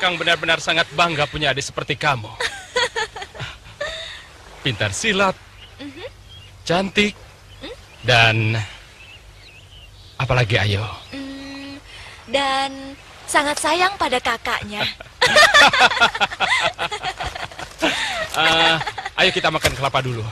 Kakang benar-benar sangat bangga punya adik seperti kamu. Pintar silat, cantik, dan apalagi ayo. Dan sangat sayang pada kakaknya. Ayo kita makan kelapa dulu.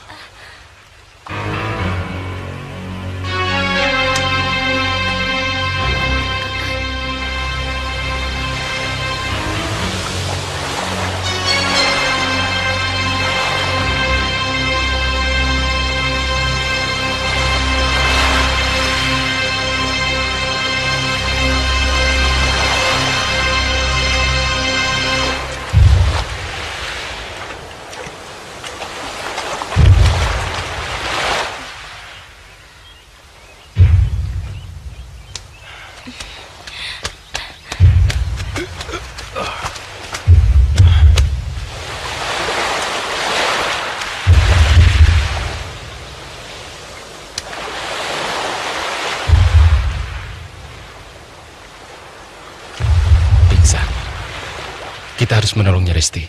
Kita harus menolongnya, Resti.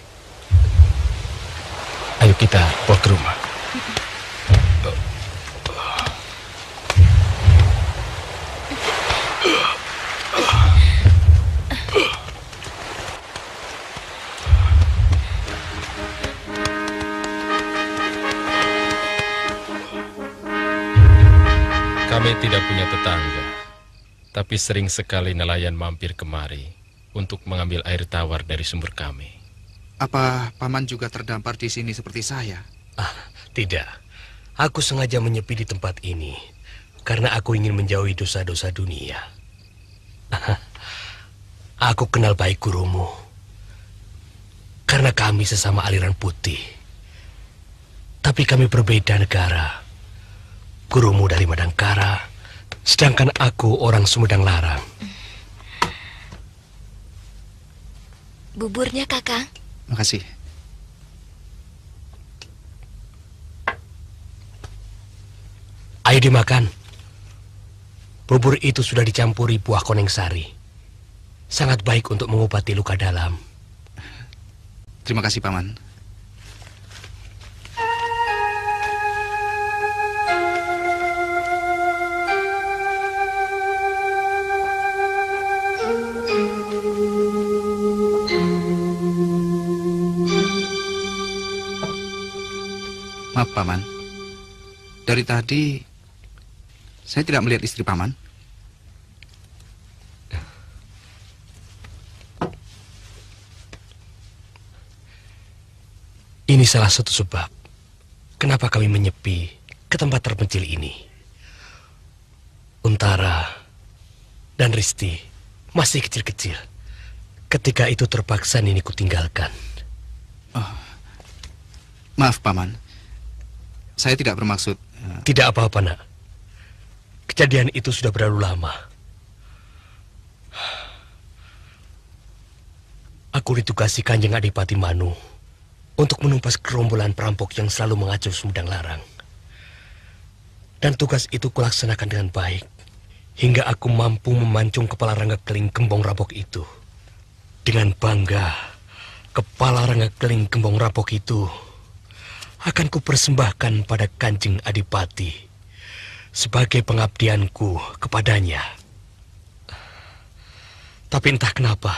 Ayo kita bawa ke rumah. Kami tidak punya tetangga, tapi sering sekali nelayan mampir kemari untuk mengambil air tawar dari sumber kami. Apa paman juga terdampar di sini seperti saya? Tidak. Aku sengaja menyepi di tempat ini karena aku ingin menjauhi dosa-dosa dunia. Aku kenal baik gurumu karena kami sesama aliran putih. Tapi kami berbeda negara. Gurumu dari Madangkara, sedangkan aku orang Sumedang Larang. Buburnya, Kakang. Makasih. Ayo dimakan. Bubur itu sudah dicampuri buah koneng sari. Sangat baik untuk mengobati luka dalam. Terima kasih, Paman. Maaf, Paman. Dari tadi, saya tidak melihat istri Paman. Ini salah satu sebab kenapa kami menyepi ke tempat terpencil ini. Untara dan Risti masih kecil-kecil. Ketika itu terpaksa Nini kutinggalkan. Maaf, Paman. Saya tidak bermaksud... Tidak apa-apa, nak. Kejadian itu sudah berlalu lama. Aku ditugasi Kanjeng Adipati Manu untuk menumpas gerombolan perampok yang selalu mengacau Sumedang Larang. Dan tugas itu kulaksanakan dengan baik, hingga aku mampu memancung kepala Rangga Keling Gembong Rampok itu. Dengan bangga, kepala Rangga Keling Gembong Rampok itu akan kupersembahkan pada Kanjeng Adipati sebagai pengabdianku kepadanya. Tapi entah kenapa,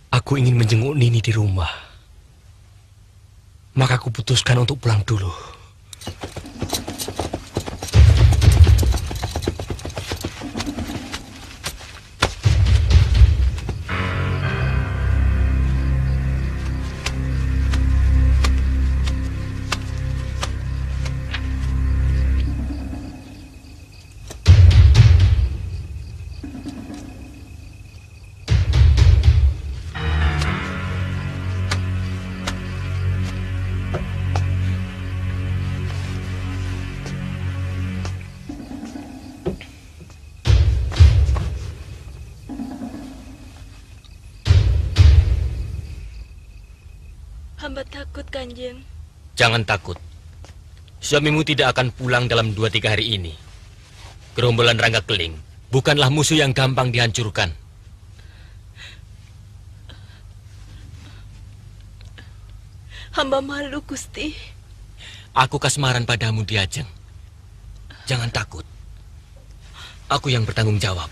aku ingin menjenguk Nini di rumah. Maka aku putuskan untuk pulang dulu. Hamba takut, Kanjeng. Jangan takut. Suamimu tidak akan pulang dalam 2-3 hari ini. Gerombolan Rangga Keling bukanlah musuh yang gampang dihancurkan. Hamba malu, Gusti. Aku kasmaran padamu, Diajeng. Jangan takut. Aku yang bertanggung jawab.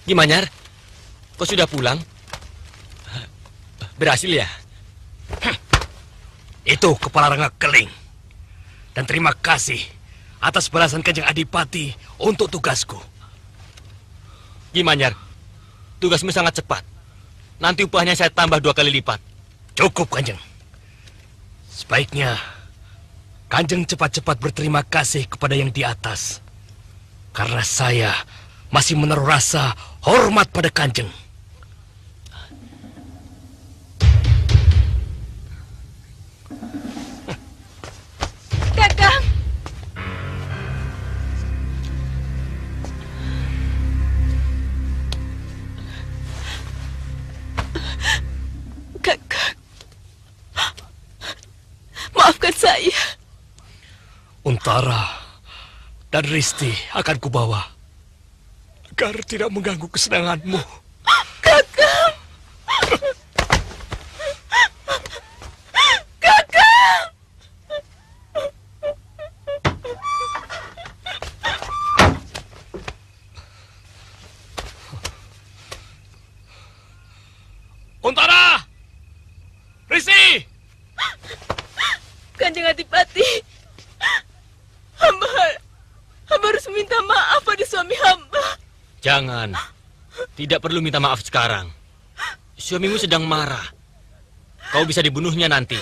Gimanyar, kau sudah pulang? Berhasil ya? Itu kepala rengga keling. Dan terima kasih atas balasan Kanjeng Adipati untuk tugasku. Gimanyar, tugasmu sangat cepat. Nanti upahnya saya tambah 2 kali lipat. Cukup, Kanjeng. Sebaiknya Kanjeng cepat-cepat berterima kasih kepada yang di atas. Karena saya masih menaruh rasa hormat pada Kanjeng. Kakang. Kakang. Maafkan saya. Untara dan Risti akan kubawa agar tidak mengganggu kesenanganmu. Kakang. Kakang. Untara! Risti! Kanjeng Adipati. Hamba harus minta maaf pada suami hamba. Jangan. Tidak perlu minta maaf sekarang. Suamimu sedang marah. Kau bisa dibunuhnya nanti.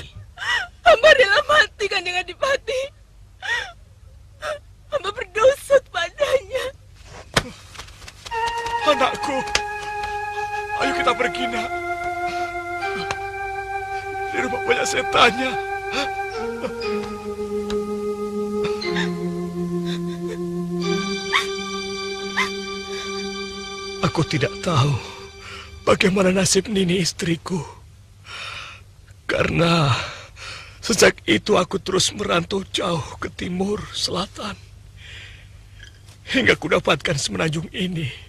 Hamba rela mati, Kanjeng Adipati. Hamba berdosa padanya. Anakku, ayo kita pergi, nak. Di rumah banyak setannya. Aku tidak tahu bagaimana nasib Nini istriku. Karena sejak itu aku terus merantau jauh ke timur, selatan. Hingga ku dapatkan semenanjung ini.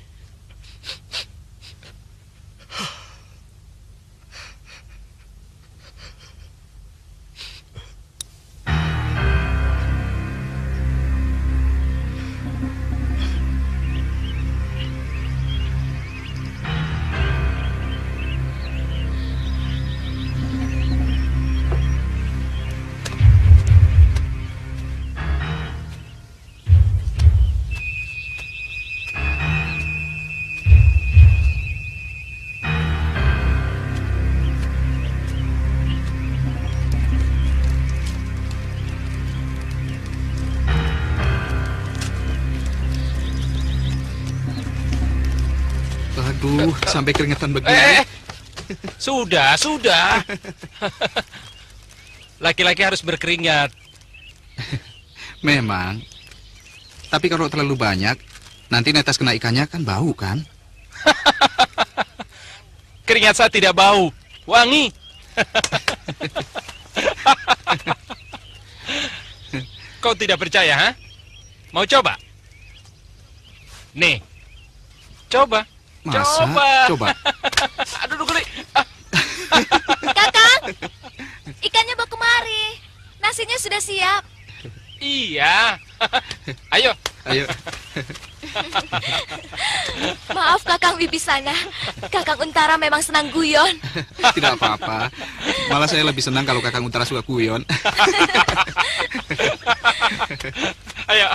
Aduh, sampai keringetan begini. Sudah. Laki-laki harus berkeringat. Memang. Tapi kalau terlalu banyak, nanti netes kena ikannya kan bau kan? Keringat saya tidak bau, wangi. Kau tidak percaya, ha? Mau coba? Nih, coba. Masa? Coba. Aduh, geli. Kakang, ikannya bawa kemari. Nasinya sudah siap. Iya. Ayo. Maaf Kakang Wibisana. Kakang Untara memang senang guyon. Tidak apa-apa. Malah saya lebih senang kalau Kakang Untara suka guyon. Ayo.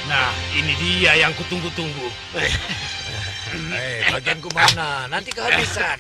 Nah, ini dia yang kutunggu-tunggu. Bagianku mana? Nanti kehabisan.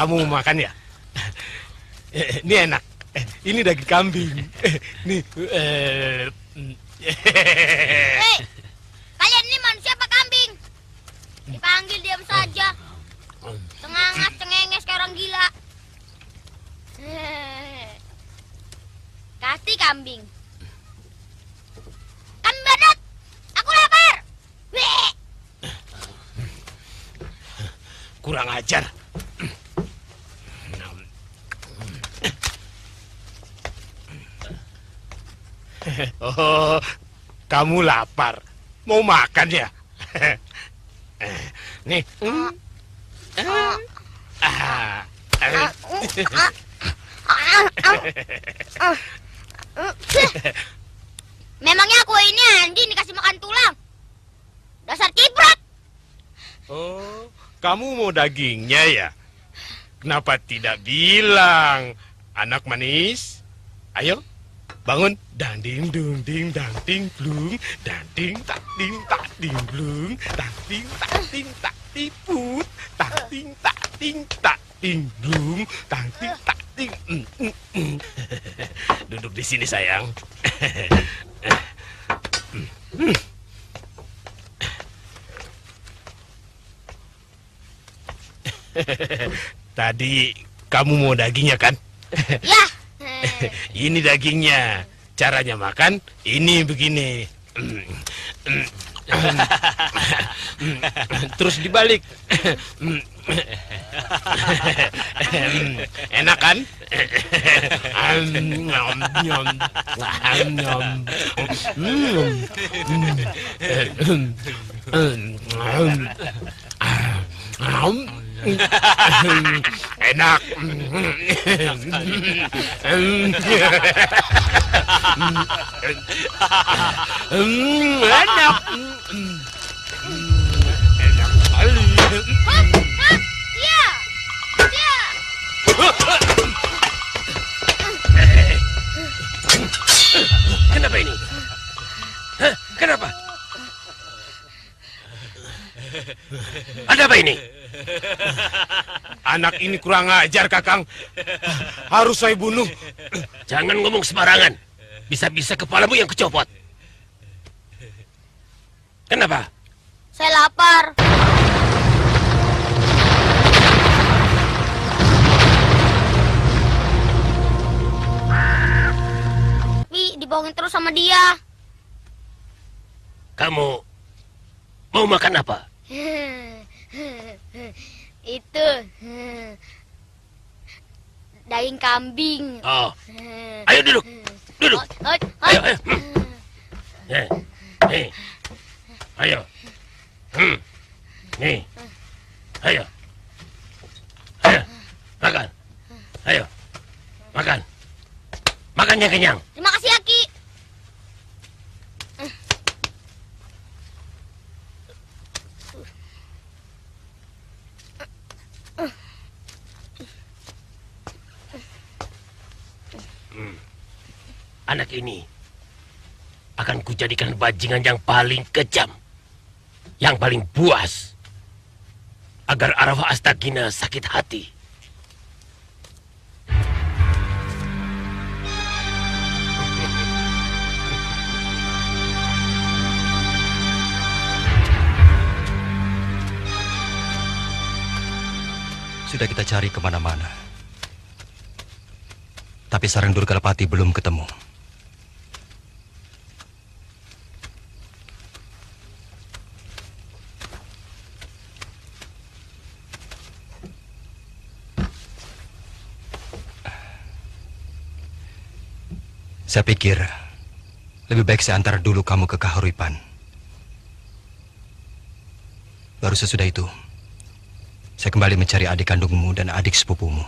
kamu mau makan ya? Ini enak. Ini daging kambing. Nih. Hei, kalian ini manusia apa kambing? Dipanggil diam saja. Cengangas, cengenges kayak orang gila. Kasih kambing. Kambing badut, aku lapar. Weh. Kurang ajar. Oh, kamu lapar. Mau makan ya? Nih. Memangnya aku ini anjing dikasih makan tulang? Dasar ciprat. Oh, kamu mau dagingnya ya? Kenapa tidak bilang? Anak manis, ayo bangun. Dan ding dung ding dang ding blung, dan ding tak ding tak ding blung, dan ding tak ding tak tiput, tak ding tak ding tak ding blung, dan ding tak ding. Duduk di sini sayang. Tadi kamu mau dagingnya kan? Ya. Ini dagingnya. Caranya makan ini begini. Terus dibalik. Enak kan? Enak. Enak. Enak sekali. Ya. Ya. Kenapa ini? Hah? Kenapa? Ada apa ini? Anak ini kurang ajar, Kakang. Harus saya bunuh. Jangan ngomong sembarangan. Bisa-bisa kepalamu yang kecopot. Kenapa? Saya lapar. Tapi dibohongin terus sama dia. Kamu mau makan apa? Itu daging kambing. Oh, ayo duduk. Duduk. Ayo, ayo. Nih, nih. Ayo. Nih. Ayo. Ayo. Makan. Ayo. Makan. Makan yang kenyang. Terima kasih, Aki. Anak ini akan kujadikan bajingan yang paling kejam, yang paling buas, agar arwah Astagina sakit hati. Sudah kita cari kemana-mana, tapi sarang Durgalapati belum ketemu. Saya pikir lebih baik saya antar dulu kamu ke Kahuripan. Baru sesudah itu, saya kembali mencari adik kandungmu dan adik sepupumu.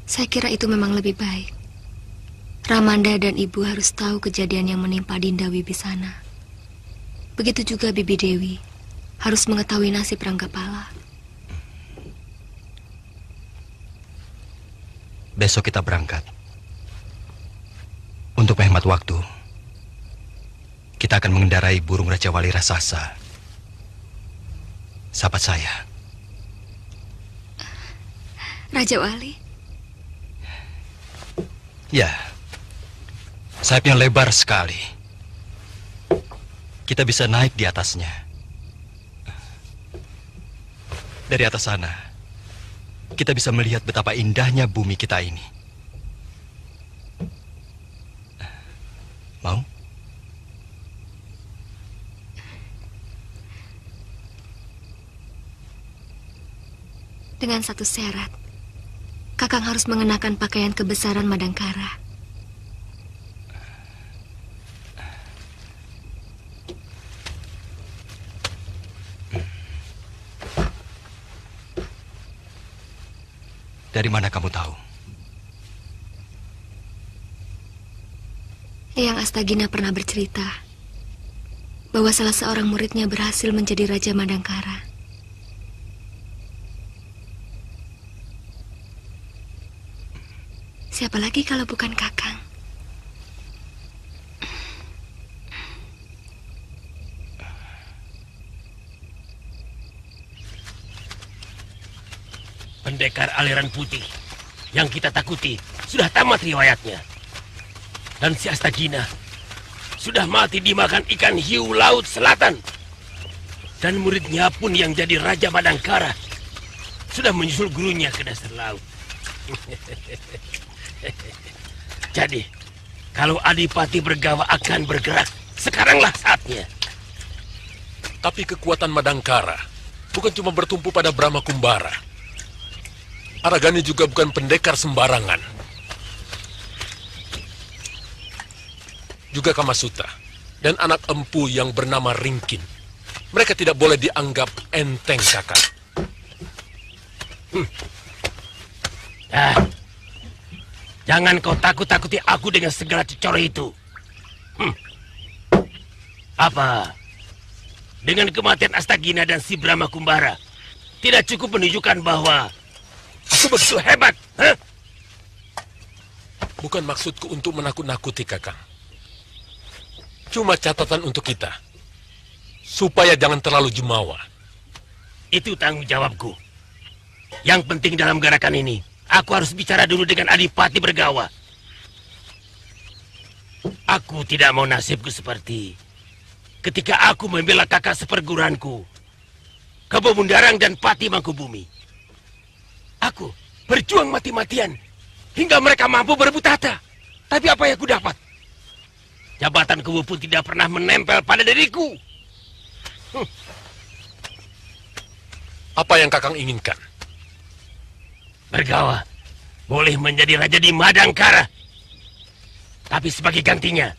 Saya kira itu memang lebih baik. Ramanda dan ibu harus tahu kejadian yang menimpa Dinda Wibisana. Begitu juga Bibi Dewi harus mengetahui nasib Ranggapala. besok kita berangkat. Untuk menghemat waktu, kita akan mengendarai burung Raja Wali Rasasa. Sahabat saya. Raja Wali? Ya, sayapnya lebar sekali. Kita bisa naik di atasnya. Dari atas sana, kita bisa melihat betapa indahnya bumi kita ini. Mau? Dengan satu syarat. Kakang harus mengenakan pakaian kebesaran Madangkara. Dari mana kamu tahu? Eyang Astagina pernah bercerita bahwa salah seorang muridnya berhasil menjadi Raja Madangkara. Siapa lagi kalau bukan Kakang? Pendekar aliran putih yang kita takuti sudah tamat riwayatnya. Dan si Astagina sudah mati dimakan ikan hiu laut selatan. Dan muridnya pun yang jadi Raja Madangkara sudah menyusul gurunya ke dasar laut. Jadi, kalau Adipati Bergawa akan bergerak, sekaranglah saatnya. Tapi kekuatan Madangkara bukan cuma bertumpu pada Brahma Kumbara. Aragani juga bukan pendekar sembarangan. Juga Kamasuta dan anak empu yang bernama Ringkin. Mereka tidak boleh dianggap enteng, Kakak. Jangan kau takut-takuti aku dengan segala cecoro itu. Apa? Dengan kematian Astagina dan si Brahma Kumbara, tidak cukup menunjukkan bahwa aku begitu hebat, huh? Bukan maksudku untuk menakut-nakuti, Kakang. Cuma catatan untuk kita. Supaya jangan terlalu jumawa. Itu tanggung jawabku. Yang penting dalam gerakan ini, aku harus bicara dulu dengan Adipati Bergawa. Aku tidak mau nasibku seperti ketika aku membela kakak seperguruanku, Kebo Mundarang dan Pati Mangkubumi. Aku berjuang mati-matian hingga mereka mampu berebut tahta. Tapi apa yang aku dapat? Jabatan Kebo pun tidak pernah menempel pada diriku. Apa yang Kakang inginkan? Bergawa boleh menjadi raja di Madangkara. Tapi sebagai gantinya,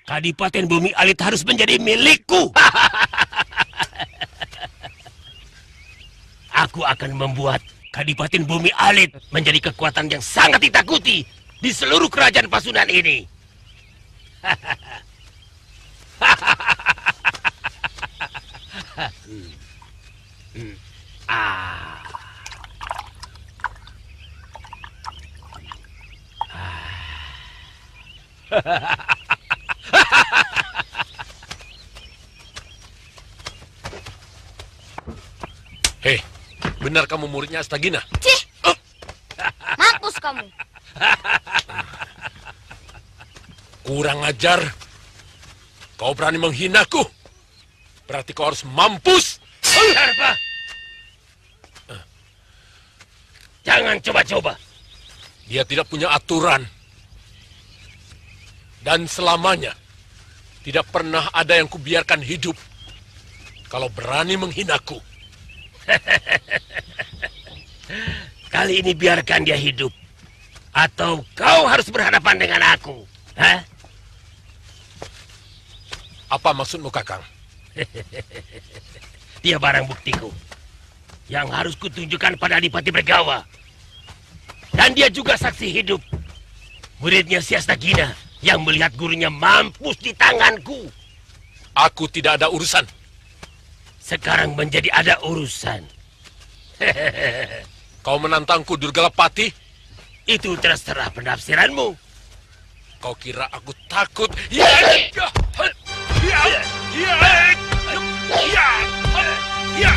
Kadipaten Bumi Alit harus menjadi milikku. Aku akan membuat Kadipaten Bumi Alit menjadi kekuatan yang sangat ditakuti di seluruh kerajaan Pasundan ini. Hei, benar kamu muridnya Astagina? Cih! Mampus kamu. Kurang ajar. Kau berani menghinaku. Berarti kau harus mampus. Darpa! Jangan coba-coba. Dia tidak punya aturan. Dan selamanya tidak pernah ada yang kubiarkan hidup. Kalau berani menghinaku. Kali ini biarkan dia hidup. Atau kau harus berhadapan dengan aku. Hah? Apa maksudmu, Kakang? Dia barang buktiku yang harus kutunjukkan pada Adipati Bergawa. Dan dia juga saksi hidup. Muridnya si Astagina yang melihat gurunya mampus di tanganku. Aku tidak ada urusan. Sekarang menjadi ada urusan. Kau menantangku, Durgalapati? Itu terserah penafsiranmu. Kau kira aku takut? Ya! Ya! Ya! Ya! Ya! Ya!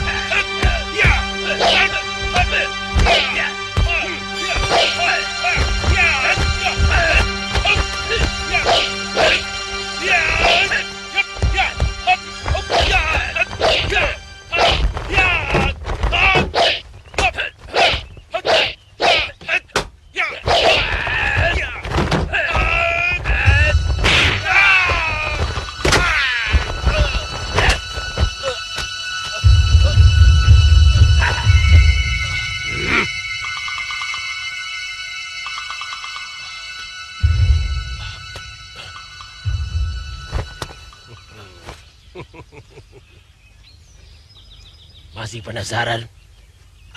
Masih penasaran?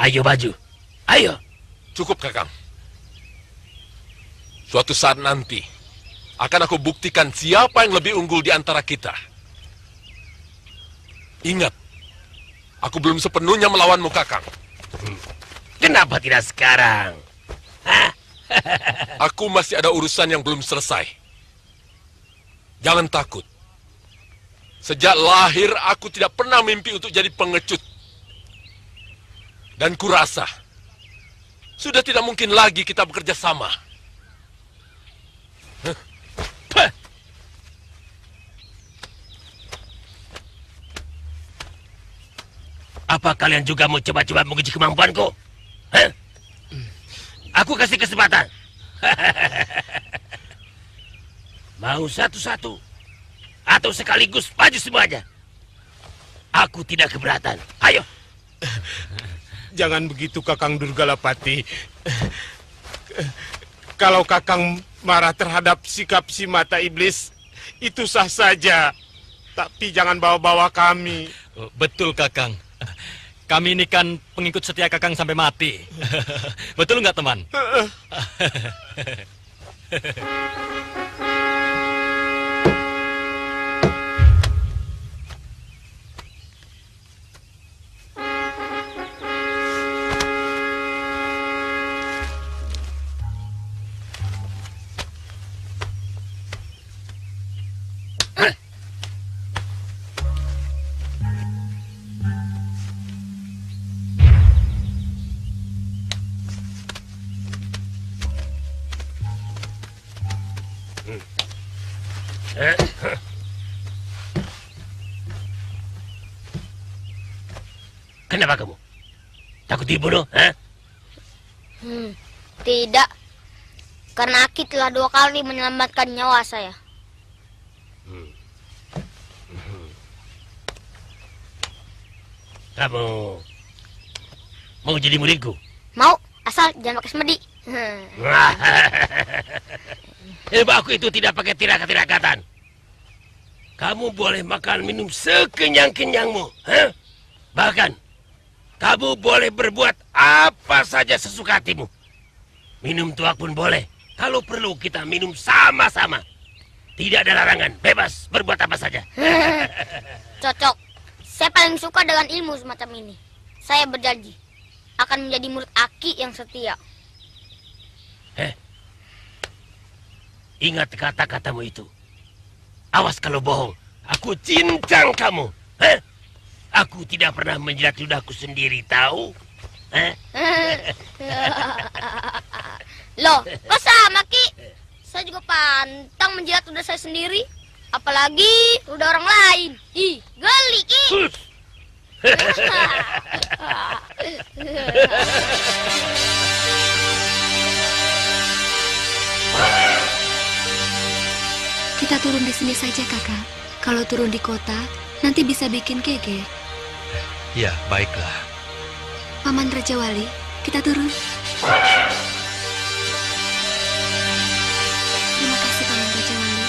Ayo maju. Ayo. Cukup, Kakang. Suatu saat nanti akan aku buktikan siapa yang lebih unggul di antara kita. Ingat, aku belum sepenuhnya melawanmu, Kakang. Kenapa tidak sekarang? Aku masih ada urusan yang belum selesai. Jangan takut. Sejak lahir aku tidak pernah mimpi untuk jadi pengecut. Dan kurasa sudah tidak mungkin lagi kita bekerja sama. Apa kalian juga mau coba-coba menguji kemampuanku? Aku kasih kesempatan. Mau satu-satu atau sekaligus maju semuanya? Aku tidak keberatan. Ayo. Jangan begitu, Kakang Durgalapati. Kalau Kakang marah terhadap sikap si mata iblis, itu sah saja. Tapi jangan bawa-bawa kami. Betul, Kakang. Kami ini kan pengikut setia Kakang sampai mati. Betul nggak, teman? Kenapa kamu? Takut dibunuh? Tidak. Karena Aki telah 2 kali menyelamatkan nyawa saya. Kamu mau jadi muridku? Mau, asal jangan pakai semedi. Ilmu aku itu tidak pakai tirakat-tirakatan. Kamu boleh makan minum sekenyang-kenyangmu. Bahkan kamu boleh berbuat apa saja sesuka hatimu. Minum tuak pun boleh. Kalau perlu kita minum sama-sama. Tidak ada larangan, bebas berbuat apa saja. Cocok. Saya paling suka dengan ilmu semacam ini. Saya berjanji akan menjadi murid Aki yang setia. Ingat kata-katamu itu. Awas kalau bohong, aku cincang kamu. Aku tidak pernah menjilat ludahku sendiri, tahu? Loh, kok sama, Ki? Saya juga pantang menjilat ludah saya sendiri. Apalagi ludah orang lain. Ih, geli, Ki. Kita turun di sini saja, Kakak. Kalau turun di kota, nanti bisa bikin geger. Ya, baiklah. Paman Raja Wali, kita turun. Terima kasih, Paman Raja Wali.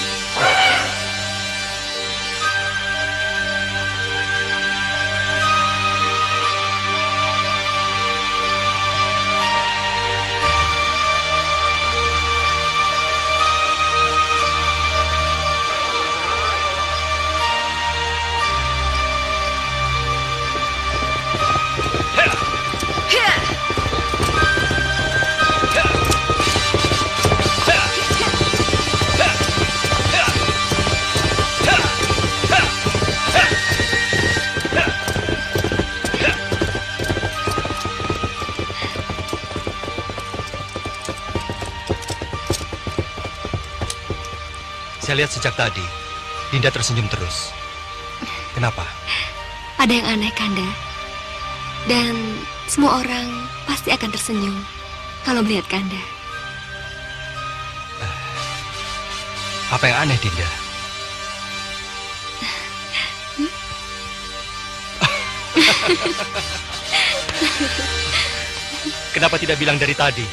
Saya lihat sejak tadi, Dinda tersenyum terus. Kenapa? Ada yang aneh, Kanda. Dan semua orang pasti akan tersenyum kalau melihat Kanda. Apa yang aneh, Dinda? Kenapa tidak bilang dari tadi?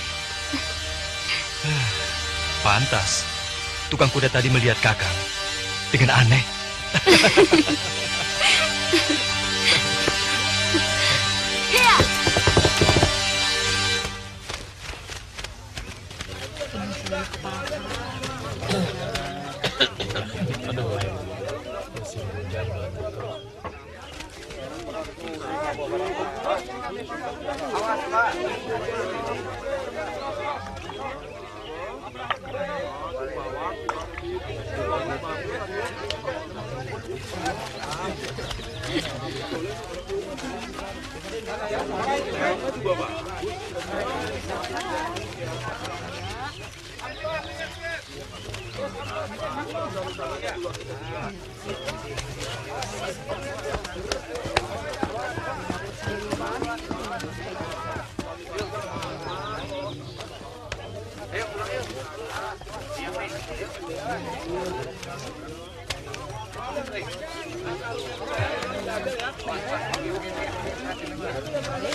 Pantas. Tukang kuda tadi melihat Kakang dengan aneh.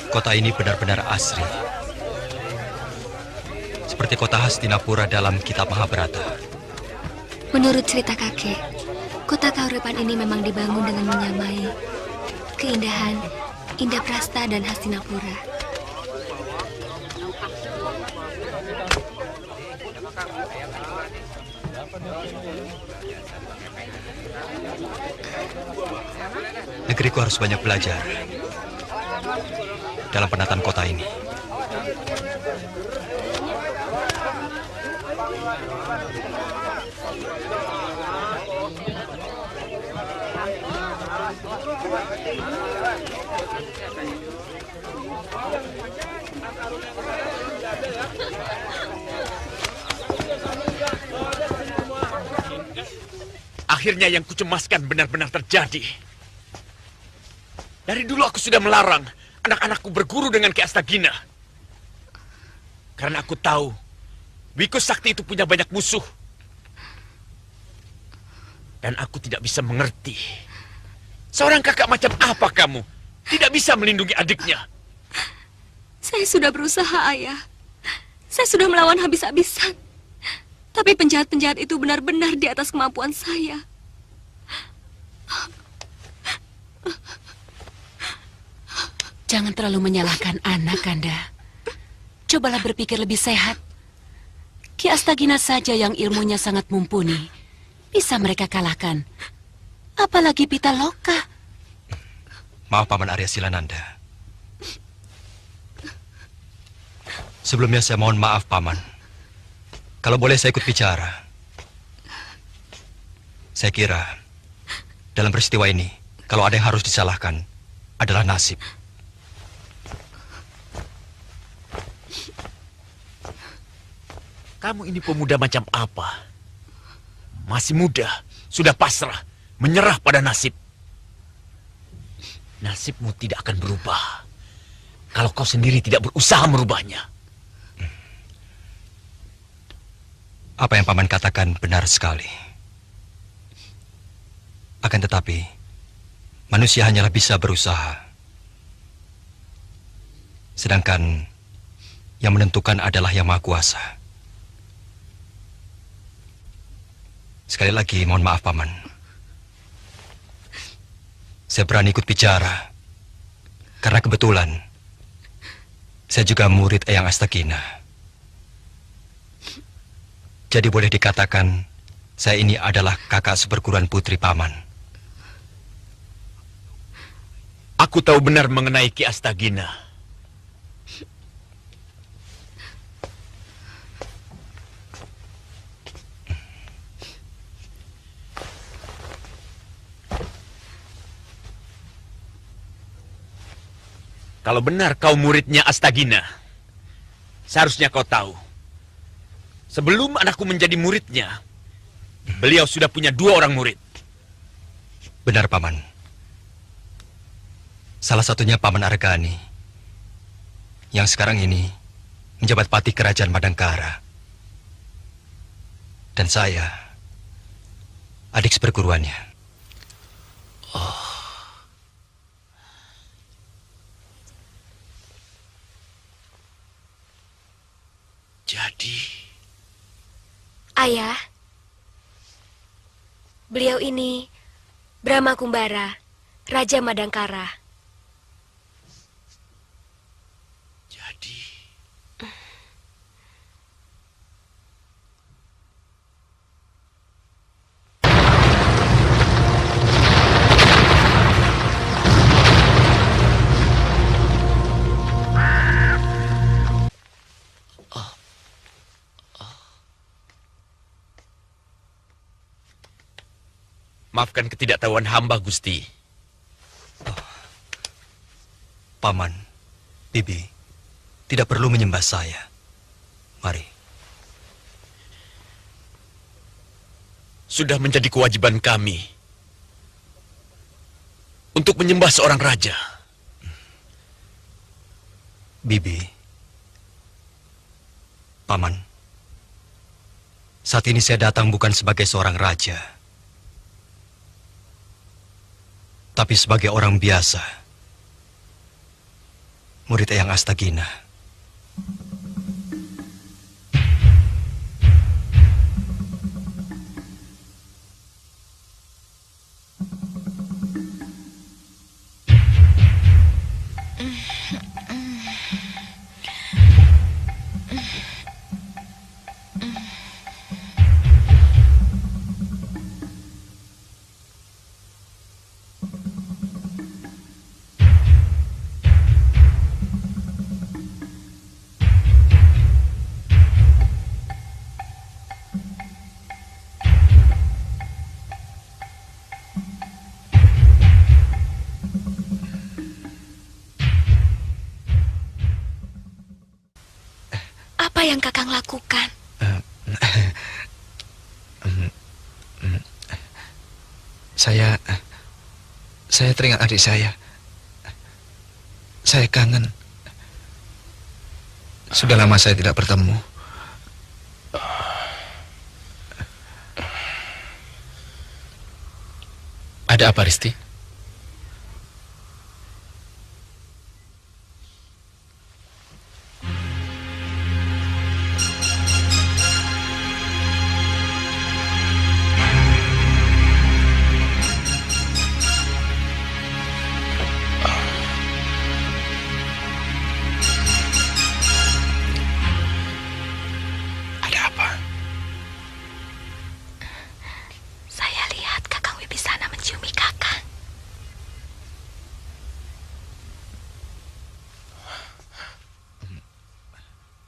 Kota ini benar-benar asri. Seperti kota Hastinapura dalam kitab Mahabharata. Menurut cerita kakek, kota Kauripan ini memang dibangun dengan menyamai keindahan Indraprastha dan Hastinapura. Negeriku harus banyak belajar dalam penataan kota ini. Akhirnya yang kucemaskan benar-benar terjadi. Dari dulu aku sudah melarang anak-anakku berguru dengan Ki Astagina. Karena aku tahu Wiku Sakti itu punya banyak musuh. Dan aku tidak bisa mengerti. Seorang kakak macam apa kamu? Tidak bisa melindungi adiknya. Saya sudah berusaha, Ayah. Saya sudah melawan habis-habisan. Tapi penjahat-penjahat itu benar-benar di atas kemampuan saya. Jangan terlalu menyalahkan anak, Kanda. Cobalah berpikir lebih sehat. Ki Astagina saja yang ilmunya sangat mumpuni. Bisa mereka kalahkan. Apalagi Pitaloka. Maaf, Paman Arya Silananda. Sebelumnya saya mohon maaf, Paman. Kalau boleh saya ikut bicara. Saya kira dalam peristiwa ini, kalau ada yang harus disalahkan adalah nasib. Kamu ini pemuda macam apa? Masih muda, sudah pasrah, menyerah pada nasib. Nasibmu tidak akan berubah kalau kau sendiri tidak berusaha merubahnya. Apa yang Paman katakan benar sekali. Akan tetapi, manusia hanyalah bisa berusaha. Sedangkan yang menentukan adalah Yang Maha Kuasa. Sekali lagi, mohon maaf, Paman. Saya berani ikut bicara. Karena kebetulan, saya juga murid Eyang Astagina. Jadi boleh dikatakan, saya ini adalah kakak seperguruan putri Paman. Aku tahu benar mengenai Ki Astagina. Kalau benar kau muridnya Astagina, seharusnya kau tahu. Sebelum anakku menjadi muridnya, beliau sudah punya 2 orang murid. Benar, Paman. Salah satunya Paman Argani, yang sekarang ini menjabat patih kerajaan Madangkara. Dan saya, adik seperguruannya. Jadi... Ayah, beliau ini Brahma Kumbara, Raja Madangkara. Jadi... Maafkan ketidaktahuan hamba, Gusti. Paman, Bibi, tidak perlu menyembah saya. Mari. Sudah menjadi kewajiban kami untuk menyembah seorang raja. Bibi, Paman, saat ini saya datang bukan sebagai seorang raja, tapi sebagai orang biasa, murid Eyang Astagina. Apa yang Kakang lakukan? Saya teringat adik saya. Saya kangen. Sudah lama saya tidak bertemu. Ada apa, Risti? Saya lihat Kakang Wibisana menciumi Kakang.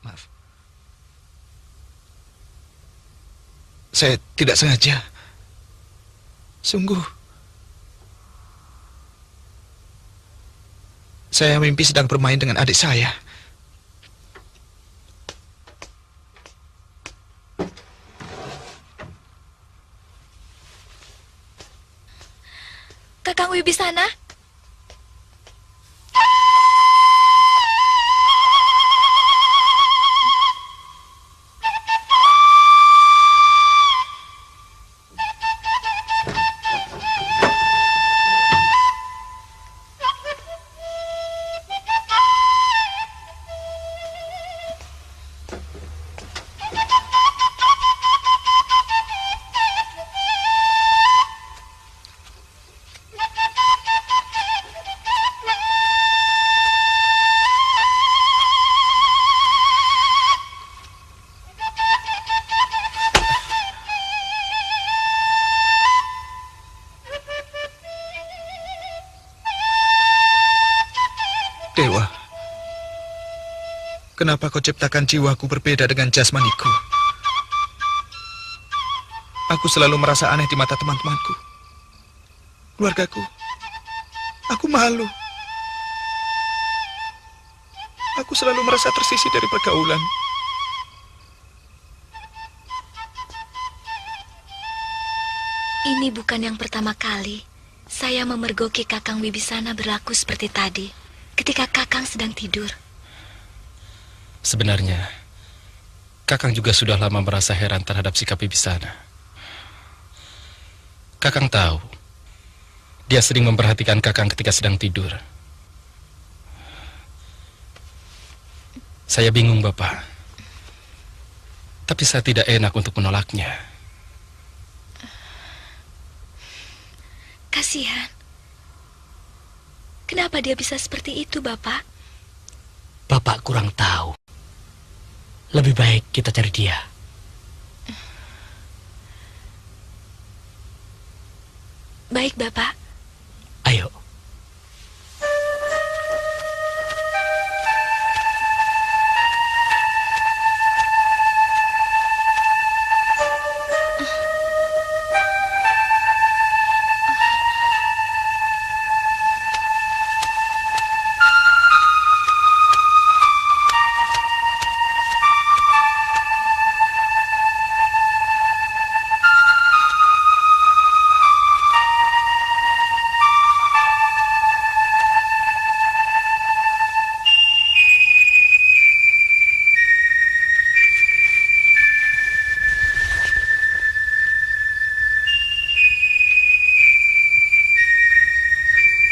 Maaf. Saya tidak sengaja. Sungguh. Saya mimpi sedang bermain dengan adik saya. Kakang Wibisana? Dewa, kenapa kau ciptakan jiwaku berbeda dengan jasmaniku? Aku selalu merasa aneh di mata teman-temanku, keluargaku. Aku malu. Aku selalu merasa tersisih dari pergaulan. Ini bukan yang pertama kali saya memergoki Kakang Wibisana berlaku seperti tadi ketika Kakang sedang tidur. Sebenarnya, Kakang juga sudah lama merasa heran terhadap sikap Wibisana. Kakang tahu, dia sering memperhatikan Kakang ketika sedang tidur. Saya bingung, Bapak. Tapi saya tidak enak untuk menolaknya. Kasihan. Kenapa dia bisa seperti itu, Bapak? Bapak kurang tahu. Lebih baik kita cari dia. Baik, Bapak. Ayo.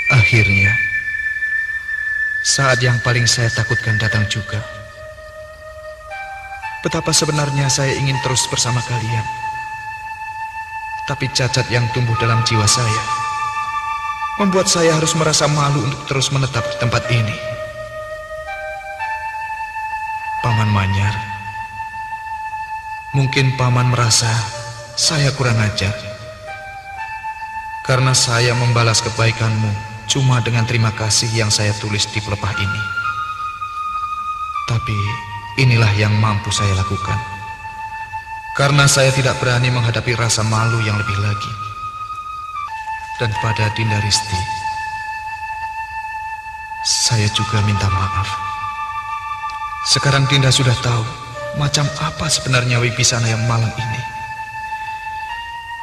Akhirnya, saat yang paling saya takutkan datang juga. Betapa sebenarnya saya ingin terus bersama kalian. Tapi cacat yang tumbuh dalam jiwa saya membuat saya harus merasa malu untuk terus menetap di tempat ini. Paman Manyar, mungkin Paman merasa saya kurang ajar karena saya membalas kebaikanmu cuma dengan terima kasih yang saya tulis di pelepah ini. Tapi inilah yang mampu saya lakukan, karena saya tidak berani menghadapi rasa malu yang lebih lagi. Dan pada Dinda Risti, saya juga minta maaf. Sekarang Dinda sudah tahu macam apa sebenarnya Wibisana yang malang ini.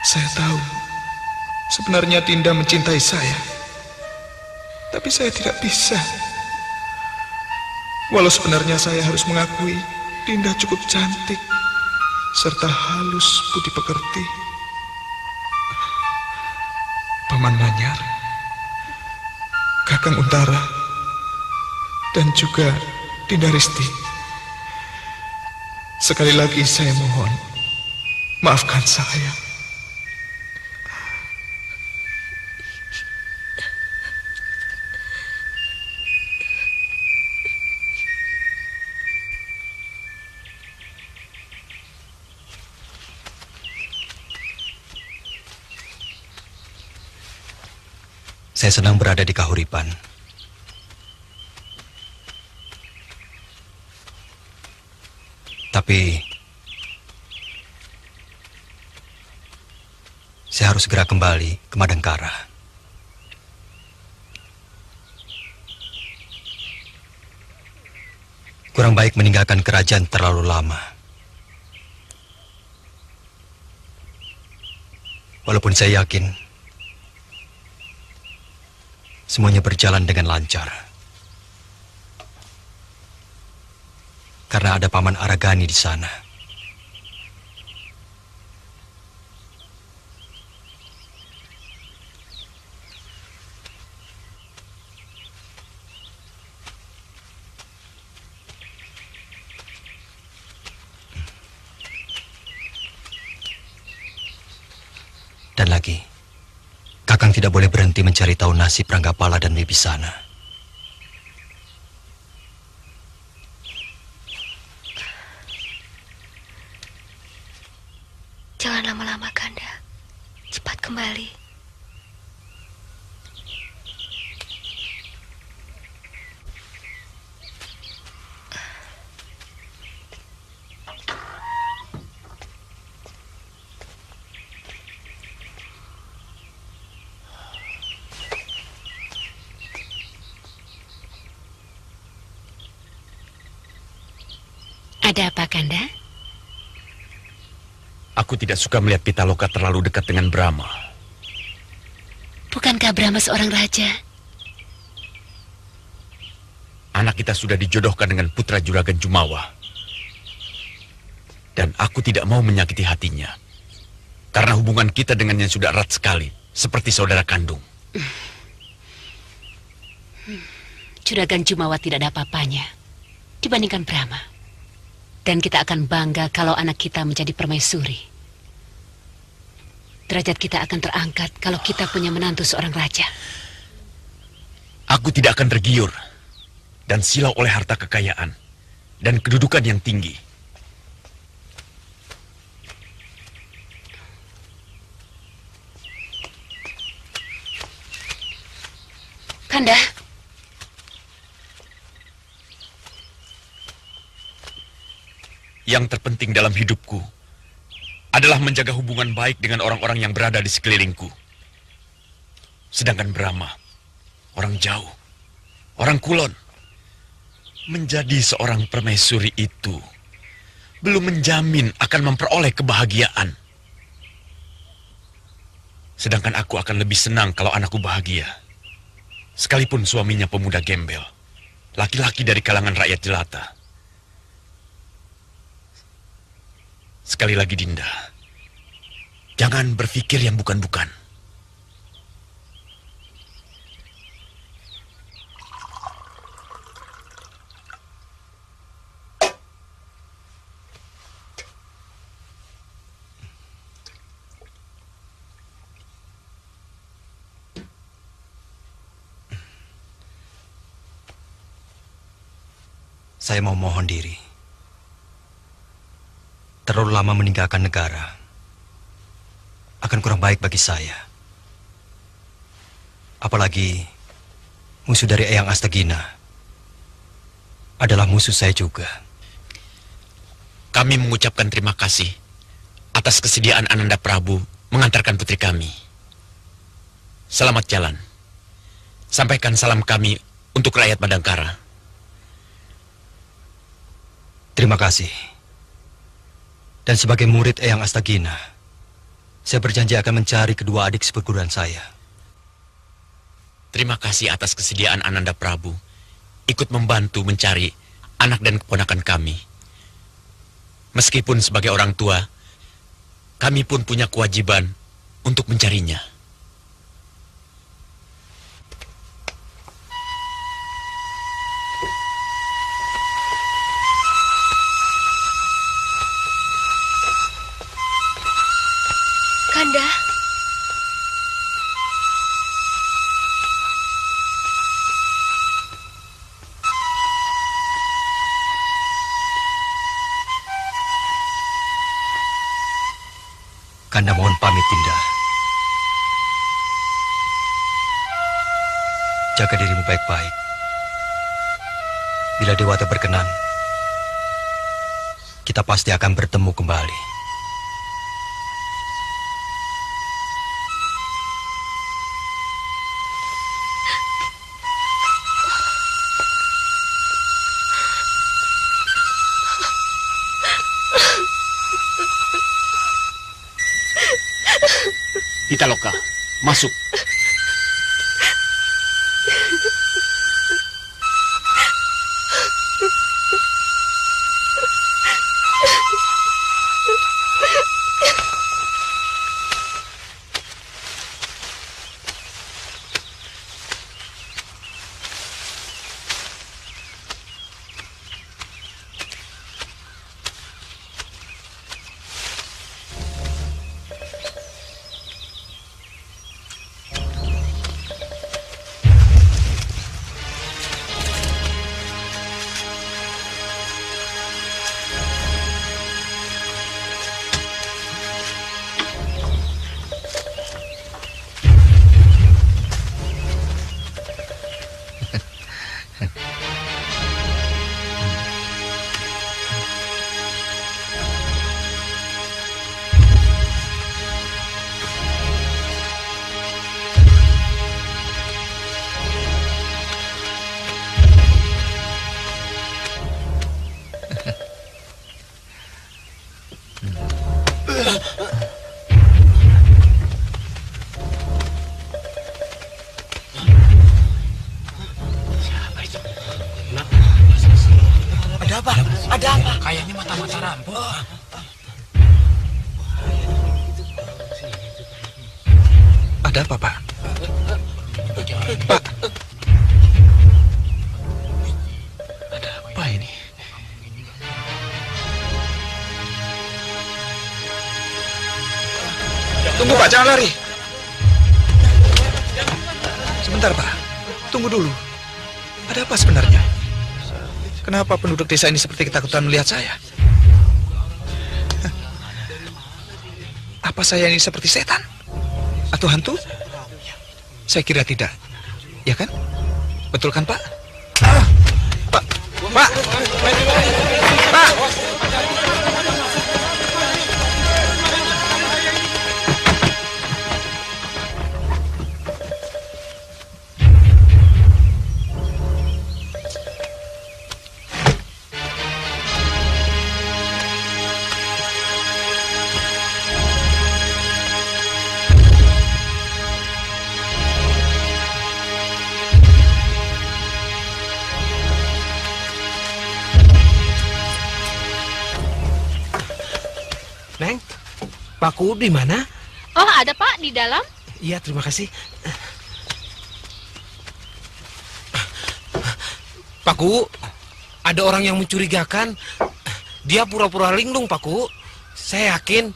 Saya tahu sebenarnya Dinda mencintai saya, tapi saya tidak bisa. Walau sebenarnya saya harus mengakui Dinda cukup cantik serta halus budi pekerti. Paman Manyar, Kakang Untara, dan juga Dinda Risti, sekali lagi saya mohon, maafkan saya. Saya senang berada di Kahuripan. Tapi saya harus segera kembali ke Madangkara. Kurang baik meninggalkan kerajaan terlalu lama. Walaupun saya yakin semuanya berjalan dengan lancar. Karena ada Paman Aragani di sana. Dan lagi, Kakang tidak boleh berhenti mencari tahu nasib Ranggapala dan Wibisana. Jangan lama-lama, Kanda. Cepat kembali. Ada apa, Kanda? Aku tidak suka melihat Pitaloka terlalu dekat dengan Brahma. Bukankah Brahma seorang raja? Anak kita sudah dijodohkan dengan putra juragan Jumawa. Dan aku tidak mau menyakiti hatinya. Karena hubungan kita dengannya sudah erat sekali, seperti saudara kandung. Juragan Jumawa tidak ada apa-apanya dibandingkan Brahma. Dan kita akan bangga kalau anak kita menjadi permaisuri. Derajat kita akan terangkat kalau kita punya menantu seorang raja. Aku tidak akan tergiur dan silau oleh harta kekayaan dan kedudukan yang tinggi. Kanda, yang terpenting dalam hidupku adalah menjaga hubungan baik dengan orang-orang yang berada di sekelilingku. Sedangkan Brahma, orang jauh, orang kulon, menjadi seorang permaisuri itu belum menjamin akan memperoleh kebahagiaan. Sedangkan aku akan lebih senang kalau anakku bahagia. Sekalipun suaminya pemuda gembel, laki-laki dari kalangan rakyat jelata. Sekali lagi Dinda, jangan berpikir yang bukan-bukan. Saya mau mohon diri. Terlalu lama meninggalkan negara akan kurang baik bagi saya. Apalagi musuh dari Eyang Astagina adalah musuh saya juga. Kami mengucapkan terima kasih atas kesediaan Ananda Prabu mengantarkan putri kami. Selamat jalan. Sampaikan salam kami untuk rakyat Madangkara. Terima kasih. Dan sebagai murid Eyang Astagina, saya berjanji akan mencari kedua adik seperguruan saya. Terima kasih atas kesediaan Ananda Prabu ikut membantu mencari anak dan keponakan kami. Meskipun sebagai orang tua, kami pun punya kewajiban untuk mencarinya. Kanda, Kanda mohon pamit, Dinda. Jaga dirimu baik-baik. Bila Dewata berkenan, kita pasti akan bertemu kembali. Pitaloka, masuk. Ada apa? Ada apa? Kayaknya mata-mata rampok. Ada apa, Pak? Pak. Ada apa ini? Tunggu, Pak, jangan lari. Sebentar, Pak. Tunggu dulu. Ada apa sebenarnya? Kenapa penduduk desa ini seperti ketakutan melihat saya? Apa saya ini seperti setan? Atau hantu? Saya kira tidak. Ya kan? Betul kan, Pak? Pak! Pak! Pak! Neng, Paku di mana? Oh, ada Pak di dalam. Iya, terima kasih. Paku, ada orang yang mencurigakan. Dia pura-pura linglung, Paku. Saya yakin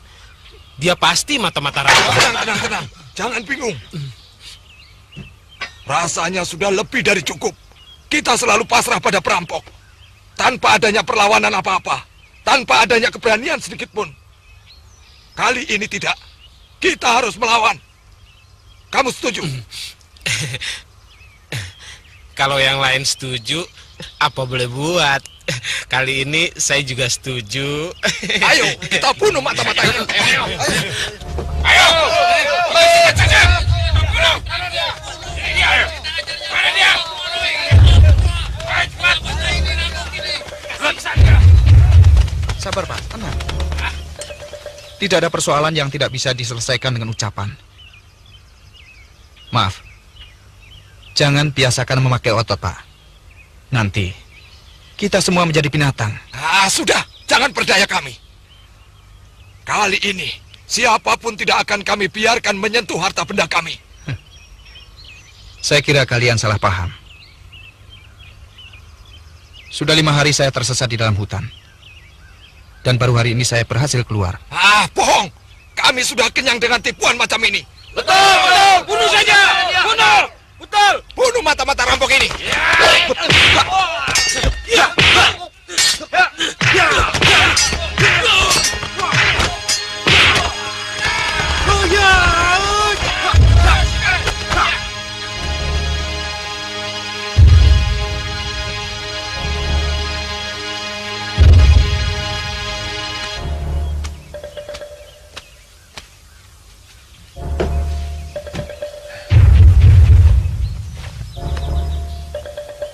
dia pasti mata-mata rampok. Tenang. Jangan bingung. Rasanya sudah lebih dari cukup. Kita selalu pasrah pada perampok. Tanpa adanya perlawanan apa-apa. Tanpa adanya keberanian sedikit pun. Kali ini tidak. Kita harus melawan. Kamu setuju? Kalau yang lain setuju, apa boleh buat? Kali ini saya juga setuju. Ayo, kita bunuh mata-matanya. Ayo. Mana dia? Sabar, Pak. Tenang. Tidak ada persoalan yang tidak bisa diselesaikan dengan ucapan. Maaf. Jangan biasakan memakai otot, Pak. Nanti kita semua menjadi binatang. Sudah, jangan berdaya kami. Kali ini siapapun tidak akan kami biarkan menyentuh harta benda kami. Saya kira kalian salah paham. Sudah 5 hari saya tersesat di dalam hutan. Dan baru hari ini saya berhasil keluar. Bohong. Kami sudah kenyang dengan tipuan macam ini. Betul. Bunuh saja. Bunuh. Betul. Bunuh mata-mata rampok ini.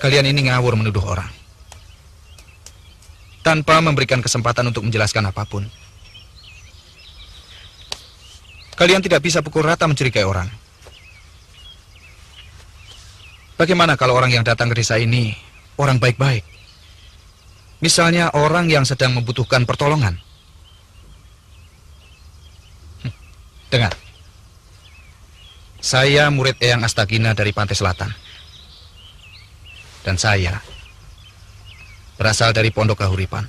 Kalian ini ngawur menuduh orang. Tanpa memberikan kesempatan untuk menjelaskan apapun. Kalian tidak bisa pukul rata mencurigai orang. Bagaimana kalau orang yang datang ke desa ini orang baik-baik? Misalnya orang yang sedang membutuhkan pertolongan. Dengar. Saya murid Eyang Astagina dari Pantai Selatan. Dan saya berasal dari Pondok Kahuripan.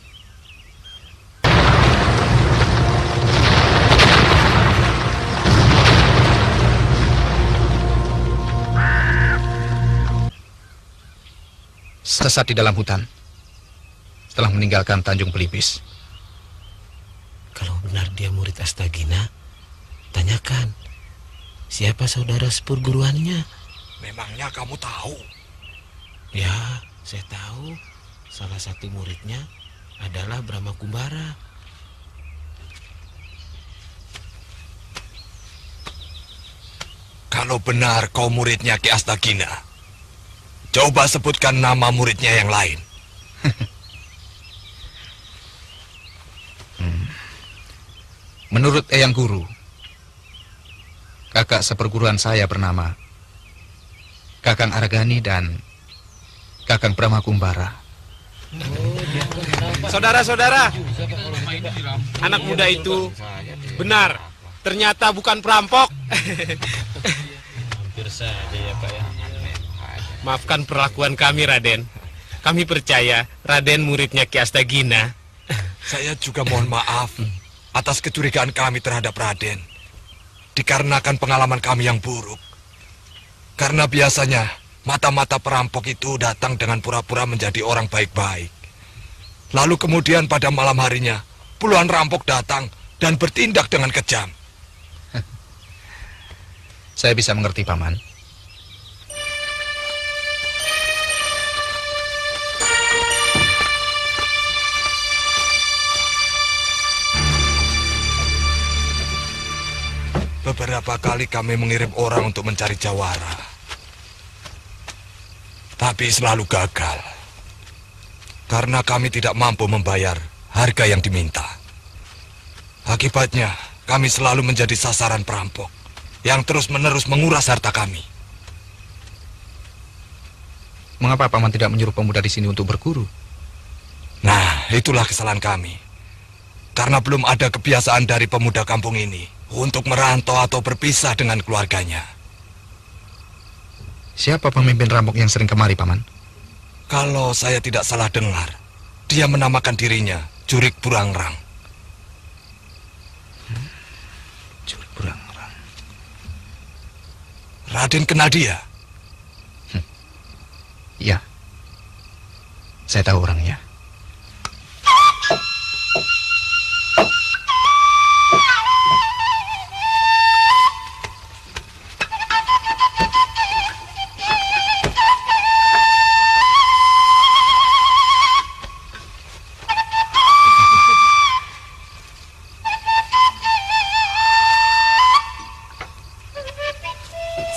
Sesat di dalam hutan setelah meninggalkan Tanjung Pelipis. Kalau benar dia murid Astagina, tanyakan siapa saudara seperguruannya. Memangnya kamu tahu? Ya, saya tahu. Salah satu muridnya adalah Brahma Kumbara. Kalau benar kau muridnya Ki Astagina, coba sebutkan nama muridnya yang lain. Menurut Eyang Guru, kakak seperguruan saya bernama Kakang Argani dan Kakang Brahma Kumbara. Saudara-saudara, anak muda itu benar, ternyata bukan perampok. Hampir saja ya Pak ya. Maafkan perlakuan kami, Raden. Kami percaya Raden muridnya Ki Astagina. Saya juga mohon maaf atas kecurigaan kami terhadap Raden. Dikarenakan pengalaman kami yang buruk. Karena biasanya mata-mata perampok itu datang dengan pura-pura menjadi orang baik-baik. Lalu kemudian pada malam harinya, puluhan rampok datang dan bertindak dengan kejam. Saya bisa mengerti, Paman. Beberapa kali kami mengirim orang untuk mencari jawara. Tapi selalu gagal. Karena kami tidak mampu membayar harga yang diminta. Akibatnya, kami selalu menjadi sasaran perampok yang terus-menerus menguras harta kami. Mengapa Paman tidak menyuruh pemuda di sini untuk berguru? Nah, itulah kesalahan kami. Karena belum ada kebiasaan dari pemuda kampung ini untuk merantau atau berpisah dengan keluarganya. Siapa pemimpin rampok yang sering kemari, Paman? Kalau saya tidak salah dengar, dia menamakan dirinya Jurik Burangrang. Jurik Burangrang. Raden kenal dia? Iya. Saya tahu orangnya.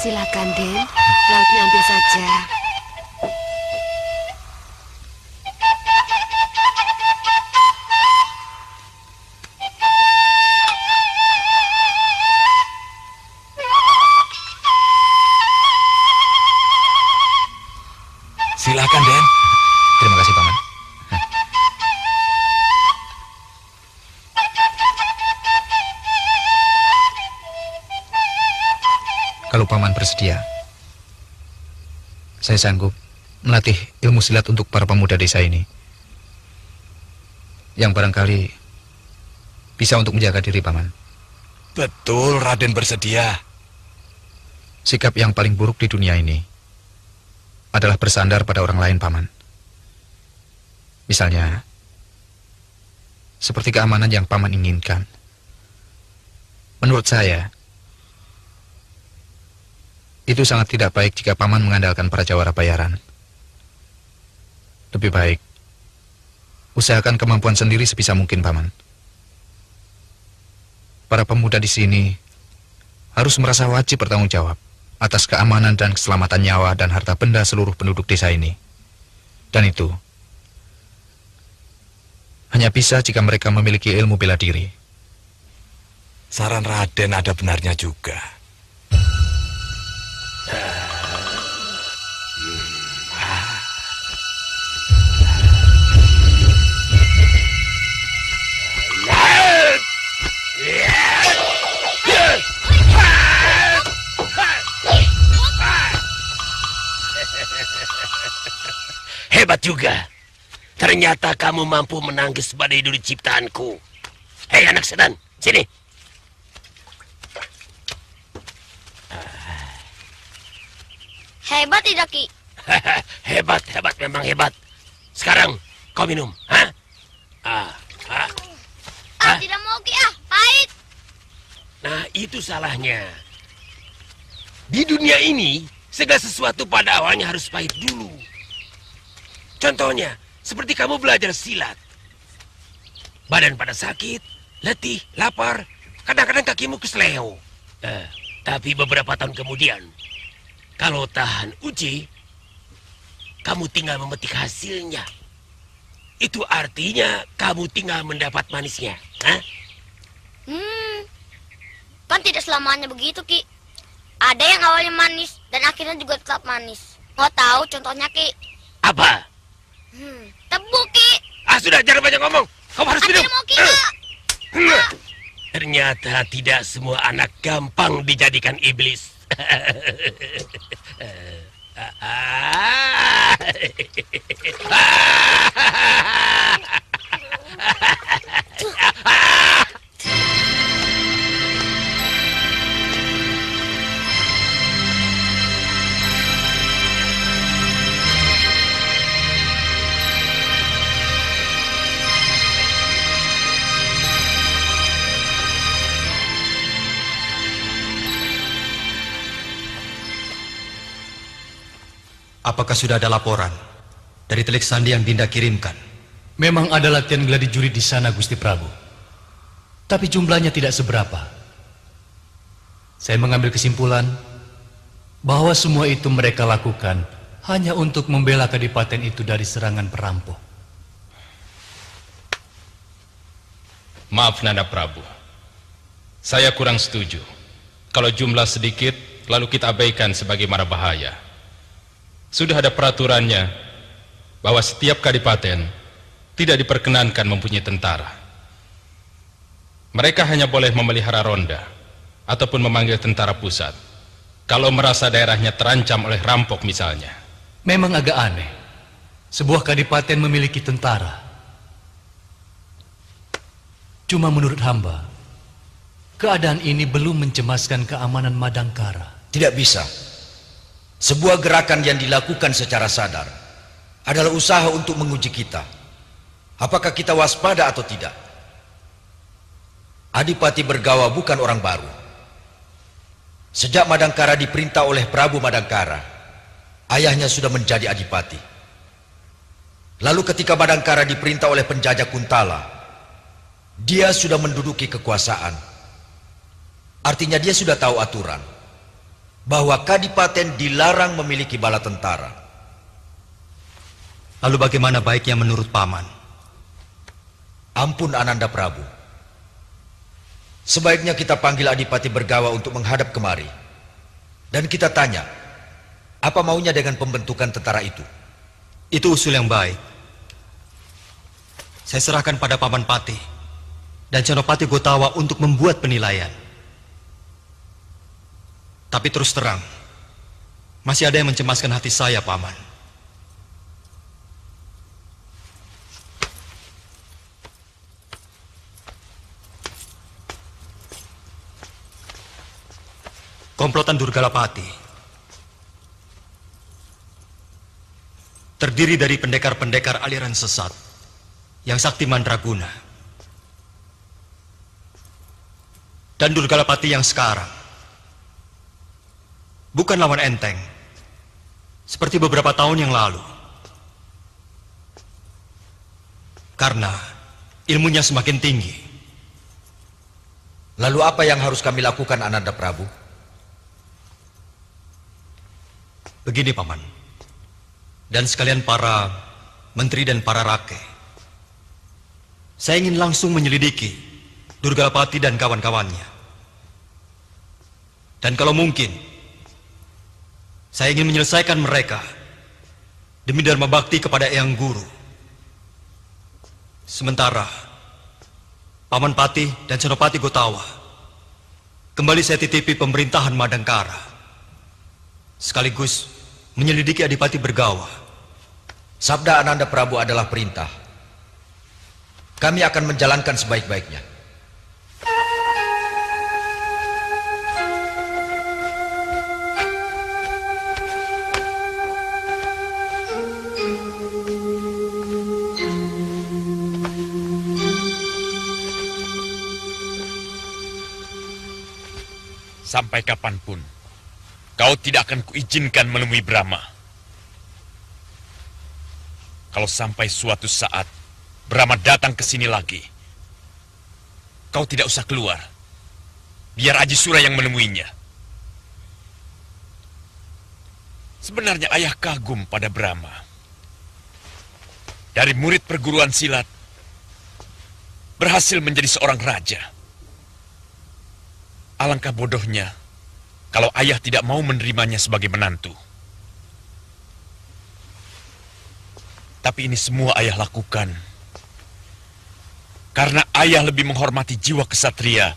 Silakan, Den. Lauknya ambil saja. Silakan, Den. Terima kasih, Paman. Kalau Paman bersedia, saya sanggup melatih ilmu silat untuk para pemuda desa ini. Yang barangkali bisa untuk menjaga diri, Paman. Betul, Raden bersedia. Sikap yang paling buruk di dunia ini adalah bersandar pada orang lain, Paman. Misalnya, seperti keamanan yang Paman inginkan. Menurut saya, itu sangat tidak baik jika Paman mengandalkan para jawara bayaran. Lebih baik, usahakan kemampuan sendiri sebisa mungkin, Paman. Para pemuda di sini harus merasa wajib bertanggung jawab atas keamanan dan keselamatan nyawa dan harta benda seluruh penduduk desa ini. Dan itu hanya bisa jika mereka memiliki ilmu bela diri. Saran Raden ada benarnya juga. Hebat juga. Ternyata kamu mampu menangkis badai duri ciptaanku. Hei anak sedan, sini. Hebat tidak, Ki? Hebat, memang hebat. Sekarang kau minum, ha? Tidak mau, Ki, pahit. Nah, itu salahnya. Di dunia ini, segala sesuatu pada awalnya harus pahit dulu. Contohnya, seperti kamu belajar silat. Badan pada sakit, letih, lapar, kadang-kadang kakimu kesleo. Tapi beberapa tahun kemudian, kalau tahan uji, kamu tinggal memetik hasilnya. Itu artinya kamu tinggal mendapat manisnya. Hah? Kan tidak selamanya begitu, Ki. Ada yang awalnya manis dan akhirnya juga tetap manis. Mau tahu contohnya, Ki? Apa? Tebu, Ki. Sudah, jangan banyak ngomong. Kamu harus minum. Mau, Ki. Ternyata tidak semua anak gampang dijadikan iblis. Apakah sudah ada laporan dari Telik Sandi yang Dinda kirimkan? Memang ada latihan gladi juri di sana, Gusti Prabu. Tapi jumlahnya tidak seberapa. Saya mengambil kesimpulan bahwa semua itu mereka lakukan hanya untuk membela kadipaten itu dari serangan perampok. Maaf Nanda Prabu, saya kurang setuju. Kalau jumlah sedikit, lalu kita abaikan sebagai mara bahaya. Sudah ada peraturannya bahwa setiap kadipaten tidak diperkenankan mempunyai tentara. Mereka hanya boleh memelihara ronda ataupun memanggil tentara pusat kalau merasa daerahnya terancam oleh rampok misalnya. Memang agak aneh, sebuah kadipaten memiliki tentara. Cuma menurut hamba, keadaan ini belum mencemaskan keamanan Madangkara. Tidak bisa. Sebuah gerakan yang dilakukan secara sadar adalah usaha untuk menguji kita. Apakah kita waspada atau tidak? Adipati Bergawa bukan orang baru. Sejak Madangkara diperintah oleh Prabu Madangkara, ayahnya sudah menjadi adipati. Lalu ketika Madangkara diperintah oleh penjajah Kuntala, dia sudah menduduki kekuasaan. Artinya dia sudah tahu aturan bahwa kadipaten dilarang memiliki bala tentara. Lalu bagaimana baiknya menurut Paman? Ampun Ananda Prabu. Sebaiknya kita panggil Adipati Bergawa untuk menghadap kemari. Dan kita tanya, apa maunya dengan pembentukan tentara itu? Itu usul yang baik. Saya serahkan pada Paman Pati dan Senopati Gotawa untuk membuat penilaian. Tapi terus terang, masih ada yang mencemaskan hati saya, Paman. Komplotan Durgalapati terdiri dari pendekar-pendekar aliran sesat yang sakti mandraguna. Dan Durgalapati yang sekarang bukan lawan enteng, seperti beberapa tahun yang lalu. Karena ilmunya semakin tinggi. Lalu apa yang harus kami lakukan, Ananda Prabu? Begini, Paman. Dan sekalian para menteri dan para rakyat. Saya ingin langsung menyelidiki Durgalapati dan kawan-kawannya. Dan kalau mungkin, saya ingin menyelesaikan mereka demi dharma bakti kepada Eyang Guru. Sementara Paman Pati dan Senopati Gotawa kembali saya titipi pemerintahan Madangkara, sekaligus menyelidiki Adipati Bergawa. Sabda Ananda Prabu adalah perintah. Kami akan menjalankan sebaik-baiknya. Sampai kapanpun, kau tidak akan kuizinkan menemui Brahma. Kalau sampai suatu saat Brahma datang ke sini lagi, kau tidak usah keluar. Biar Aji Sura yang menemuinya. Sebenarnya ayah kagum pada Brahma. Dari murid perguruan silat, berhasil menjadi seorang raja. Alangkah bodohnya kalau ayah tidak mau menerimanya sebagai menantu. Tapi ini semua ayah lakukan karena ayah lebih menghormati jiwa kesatria.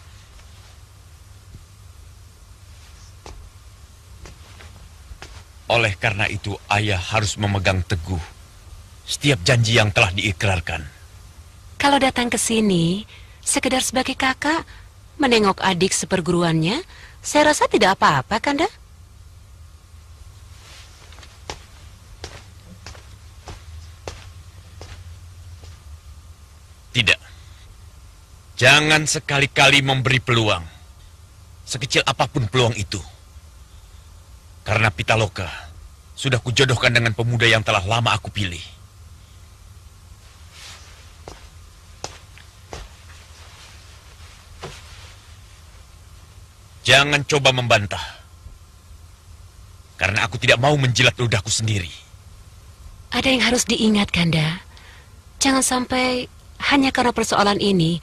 Oleh karena itu, ayah harus memegang teguh setiap janji yang telah diikrarkan. Kalau datang ke sini, sekedar sebagai kakak, menengok adik seperguruannya, saya rasa tidak apa-apa, Kanda. Tidak. Jangan sekali-kali memberi peluang, sekecil apapun peluang itu. Karena Pitaloka sudah kujodohkan dengan pemuda yang telah lama aku pilih. Jangan coba membantah. Karena aku tidak mau menjilat ludahku sendiri. Ada yang harus diingat, Kanda. Jangan sampai hanya karena persoalan ini,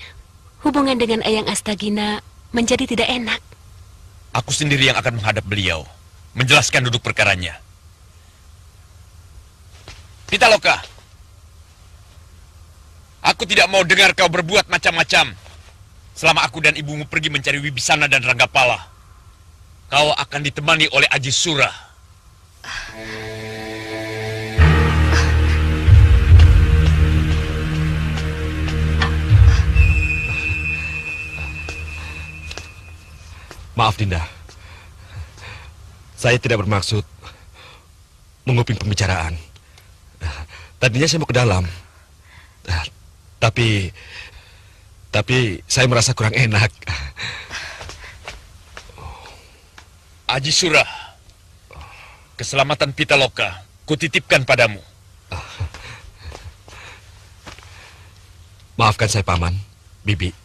hubungan dengan Eyang Astagina menjadi tidak enak. Aku sendiri yang akan menghadap beliau, menjelaskan duduk perkaranya. Pitaloka, aku tidak mau dengar kau berbuat macam-macam. Selama aku dan ibumu pergi mencari Wibisana dan Ranggapala, kau akan ditemani oleh Aji Sura. Maaf, Dinda. Saya tidak bermaksud menguping pembicaraan. Tadinya saya mau ke dalam. Tapi saya merasa kurang enak. Aji Sura, keselamatan Pitaloka kutitipkan padamu. Maafkan saya, Paman, Bibi.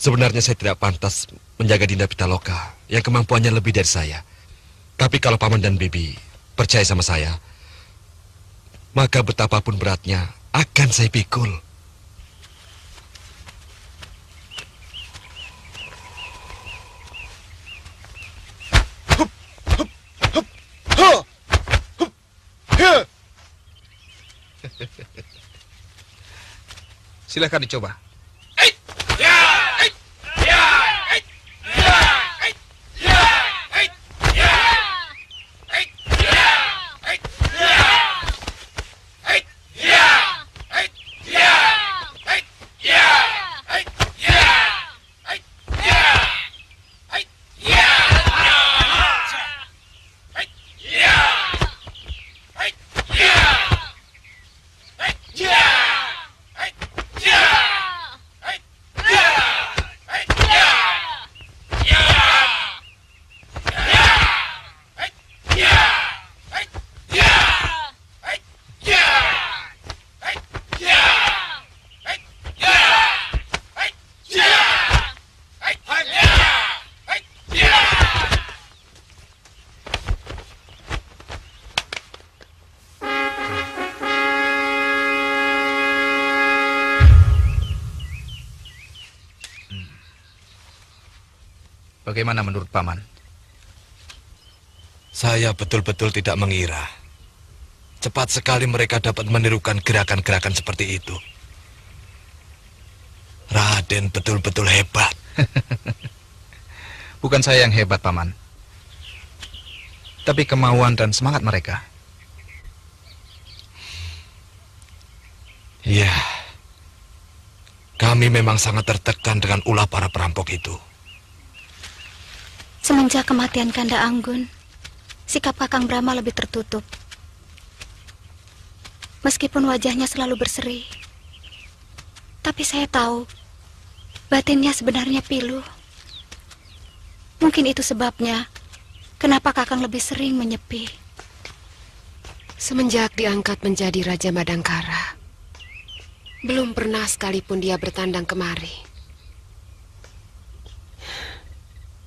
Sebenarnya saya tidak pantas menjaga Dinda Pitaloka yang kemampuannya lebih dari saya. Tapi kalau Paman dan Bibi percaya sama saya, maka betapapun beratnya akan saya pikul. Silakan dicoba. Bagaimana menurut Paman? Saya betul-betul tidak mengira. Cepat sekali mereka dapat menirukan gerakan-gerakan seperti itu. Raden betul-betul hebat. Bukan saya yang hebat, Paman. Tapi kemauan dan semangat mereka. Iya. Kami memang sangat tertekan dengan ulah para perampok itu. Semenjak kematian Kanda Anggun, sikap Kakang Brahma lebih tertutup. Meskipun wajahnya selalu berseri, tapi saya tahu batinnya sebenarnya pilu. Mungkin itu sebabnya kenapa Kakang lebih sering menyepi. Semenjak diangkat menjadi Raja Madangkara, belum pernah sekalipun dia bertandang kemari.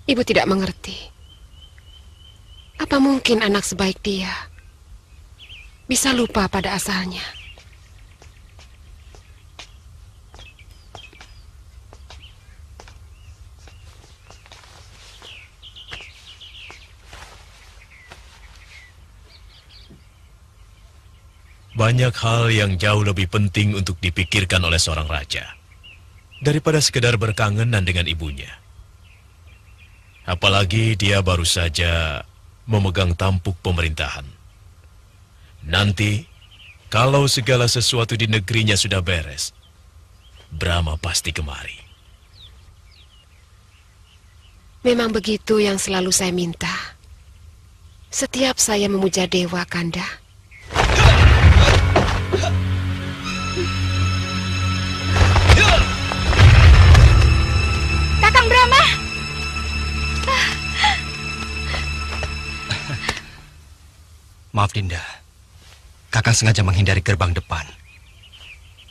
Ibu tidak mengerti. Apa mungkin anak sebaik dia bisa lupa pada asalnya? Banyak hal yang jauh lebih penting untuk dipikirkan oleh seorang raja daripada sekedar berkangenan dengan ibunya. Apalagi dia baru saja memegang tampuk pemerintahan. Nanti, kalau segala sesuatu di negerinya sudah beres, Brahma pasti kemari. Memang begitu yang selalu saya minta. Setiap saya memuja dewa, Kanda. Kakang Brahma! Maaf Dinda, Kakang sengaja menghindari gerbang depan.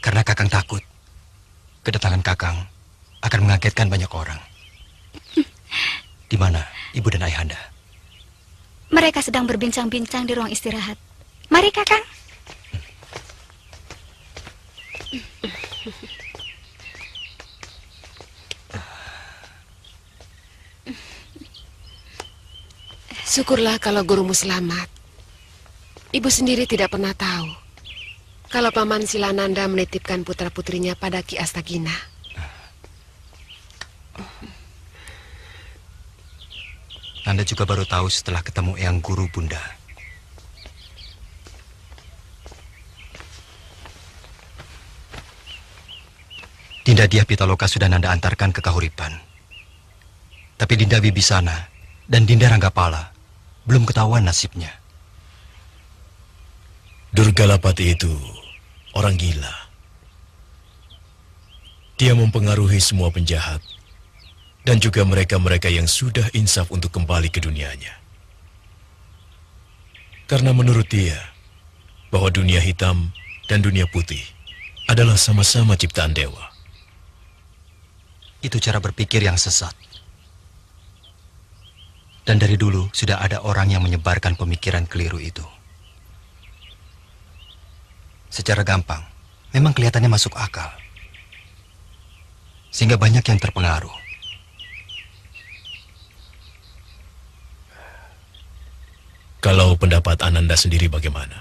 Karena Kakang takut kedatangan Kakang akan mengagetkan banyak orang. Di mana Ibu dan Ayahanda? Mereka sedang berbincang-bincang di ruang istirahat. Mari, Kakang. Syukurlah kalau gurumu selamat. Ibu sendiri tidak pernah tahu kalau Paman Silananda menitipkan putra-putrinya pada Ki Astagina. Nanda juga baru tahu setelah ketemu Eyang Guru, Bunda. Dinda Dyah Pitaloka sudah Nanda antarkan ke Kahuripan. Tapi Dinda Wibisana dan Dinda Ranggapala belum ketahuan nasibnya. Durgalapati itu orang gila. Dia mempengaruhi semua penjahat dan juga mereka-mereka yang sudah insaf untuk kembali ke dunianya. Karena menurut dia bahwa dunia hitam dan dunia putih adalah sama-sama ciptaan dewa. Itu cara berpikir yang sesat. Dan dari dulu sudah ada orang yang menyebarkan pemikiran keliru itu. Secara gampang, memang kelihatannya masuk akal. Sehingga banyak yang terpengaruh. Kalau pendapat Ananda sendiri bagaimana?